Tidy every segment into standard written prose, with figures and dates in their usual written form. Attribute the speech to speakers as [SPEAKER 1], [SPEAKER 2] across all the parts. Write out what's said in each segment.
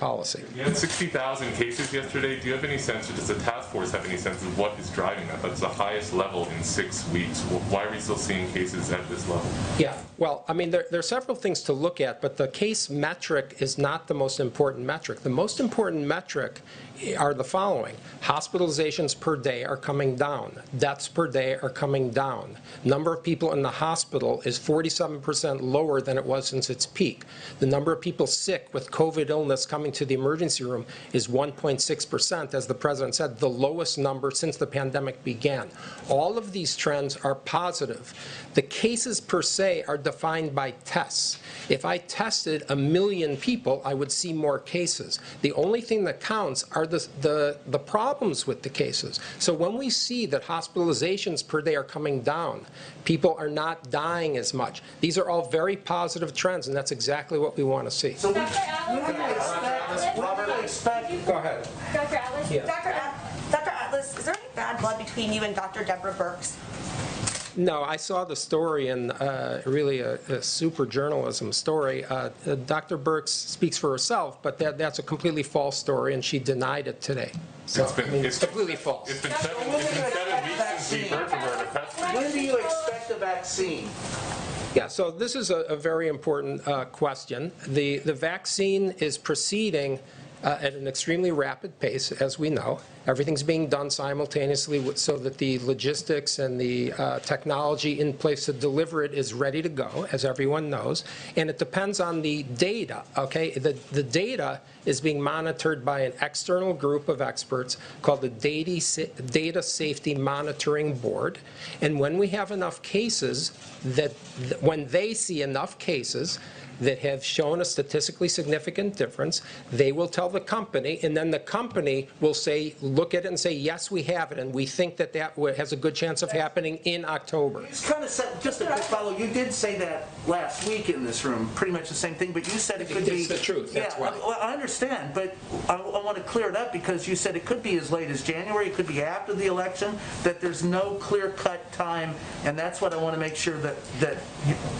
[SPEAKER 1] policy.
[SPEAKER 2] You had 60,000 cases yesterday. Do you have any sense, or does the task force have any sense of what is driving that? That's the highest level in 6 weeks. Why are we still seeing cases at this level?
[SPEAKER 1] Yeah, well, I mean, there are several things to look at, but the case metric is not the most important metric. The most important metric are the following. Hospitalizations per day are coming down. Deaths per day are coming down. Number of people in the hospital is 47% lower than it was since its peak. The number of people sick with COVID illness coming to the emergency room is 1.6%, as the President said, the lowest number since the pandemic began. All of these trends are positive. The cases per se are defined by tests. If I tested 1 million people, I would see more cases. The only thing that counts are the problems with the cases. So when we see that hospitalizations per day are coming down, people are not dying as much. These are all very positive trends, and that's exactly what we want to see.
[SPEAKER 3] So Dr. Atlas,
[SPEAKER 1] go ahead.
[SPEAKER 3] Dr. Atlas,
[SPEAKER 1] Yeah.
[SPEAKER 3] Dr. Atlas, is there any bad blood between you and Dr. Deborah Birx?
[SPEAKER 1] No, I saw the story, and really a super journalism story. Dr. Birx speaks for herself, but that's a completely false story, and she denied it today. So it's completely false.
[SPEAKER 2] It's been 7 weeks since we heard from her.
[SPEAKER 4] When do you expect a vaccine?
[SPEAKER 1] Yeah, so this is a very important question. The vaccine is proceeding at an extremely rapid pace, as we know. Everything's being done simultaneously so that the logistics and the technology in place to deliver it is ready to go, as everyone knows. And it depends on the data, okay? The data is being monitored by an external group of experts called the Data Safety Monitoring Board. And when we have enough cases, when they see enough cases that have shown a statistically significant difference, they will tell the company, and then the company will say, look at it and say, yes, we have it, and we think that that has a good chance of happening in October.
[SPEAKER 4] You kind of said, just a quick follow, you did say that last week in this room, pretty much the same thing, but you said it could be...
[SPEAKER 1] It's the truth, that's why.
[SPEAKER 4] Well, I understand, but I want to clear it up because you said it could be as late as January, it could be after the election, that there's no clear-cut time, and that's what I want to make sure that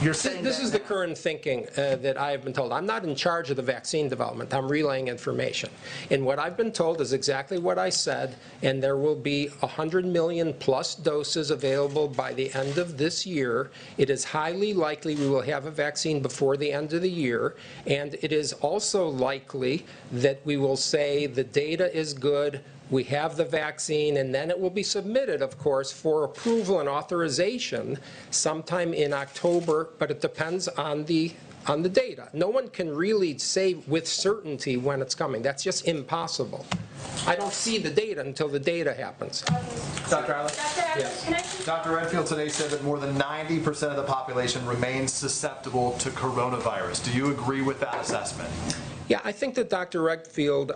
[SPEAKER 4] you're saying.
[SPEAKER 1] This is the current thinking that I have been told. I'm not in charge of the vaccine development. I'm relaying information. And what I've been told is exactly what I said, and there will be 100 million plus doses available by the end of this year. It is highly likely we will have a vaccine before the end of the year, and it is also likely that we will say the data is good, we have the vaccine, and then it will be submitted, of course, for approval and authorization sometime in October, but it depends on the data. No one can really say with certainty when it's coming. That's just impossible. I don't see the data until the data happens.
[SPEAKER 5] Dr. Allen?
[SPEAKER 3] Yes. Can I
[SPEAKER 5] Dr. Redfield today said that more than 90% of the population remains susceptible to coronavirus. Do you agree with that assessment?
[SPEAKER 1] Yeah, I think that Dr. Redfield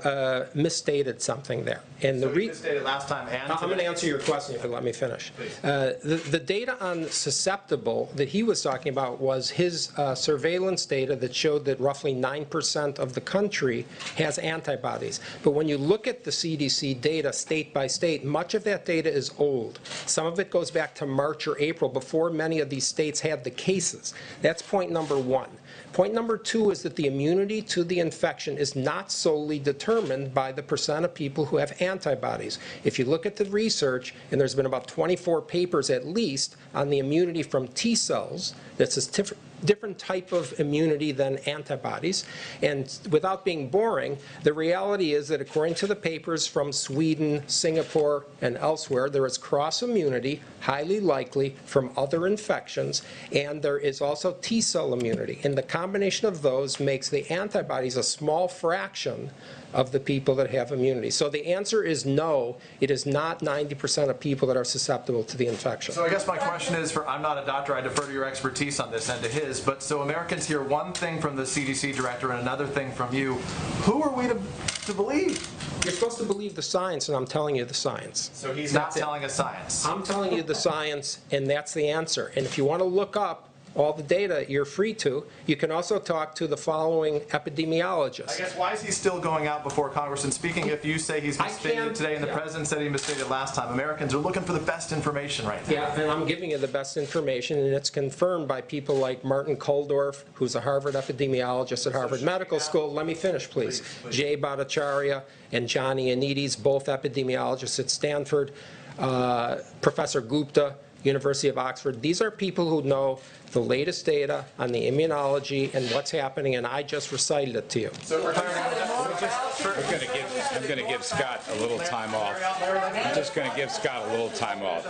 [SPEAKER 1] misstated something there. And
[SPEAKER 5] so he misstated last time and
[SPEAKER 1] I'm going to answer your question if you let me finish. The data on susceptible that he was talking about was his surveillance data that showed that roughly 9% of the country has antibodies. But when you look at the CDC data state by state, much of that data is old. Some of it goes back to March or April before many of these states had the cases. That's point number one. Point number two is that the immunity to the infection is not solely determined by the percent of people who have antibodies. If you look at the research, and there's been about 24 papers at least on the immunity from T cells, that's a different type of immunity than antibodies. And without being boring, the reality is that according to the papers from Sweden, Singapore, and elsewhere, there is cross-immunity, highly likely, from other infections, and there is also T-cell immunity. And the combination of those makes the antibodies a small fraction of the people that have immunity. So the answer is no, it is not 90% of people that are susceptible to the infection.
[SPEAKER 5] So I guess my question is, I'm not a doctor, I defer to your expertise on this and to his, but so Americans hear one thing from the CDC director and another thing from you. Who are we to believe?
[SPEAKER 1] You're supposed to believe the science, and I'm telling you the science.
[SPEAKER 5] So he's not telling us science.
[SPEAKER 1] I'm telling you the science, and that's the answer. And if you want to look up all the data, you're free to. You can also talk to the following epidemiologists.
[SPEAKER 5] I guess why is he still going out before Congress and speaking if you say he's misstated
[SPEAKER 1] can't-
[SPEAKER 5] today and the president said he misstated last time? Americans are looking for the best information right now.
[SPEAKER 1] Yeah, and I'm giving you the best information, and it's confirmed by people like Martin Koldorf, who's a Harvard epidemiologist at Harvard Medical School. Let me finish, please. Jay Bhattacharya and Johnny Anides, both epidemiologists at Stanford. Professor Gupta, University of Oxford. These are people who know the latest data on the immunology and what's happening, and I just recited it to you.
[SPEAKER 5] So we're
[SPEAKER 6] I'm going to give Scott a little time off. I'm just going to give Scott a little time off.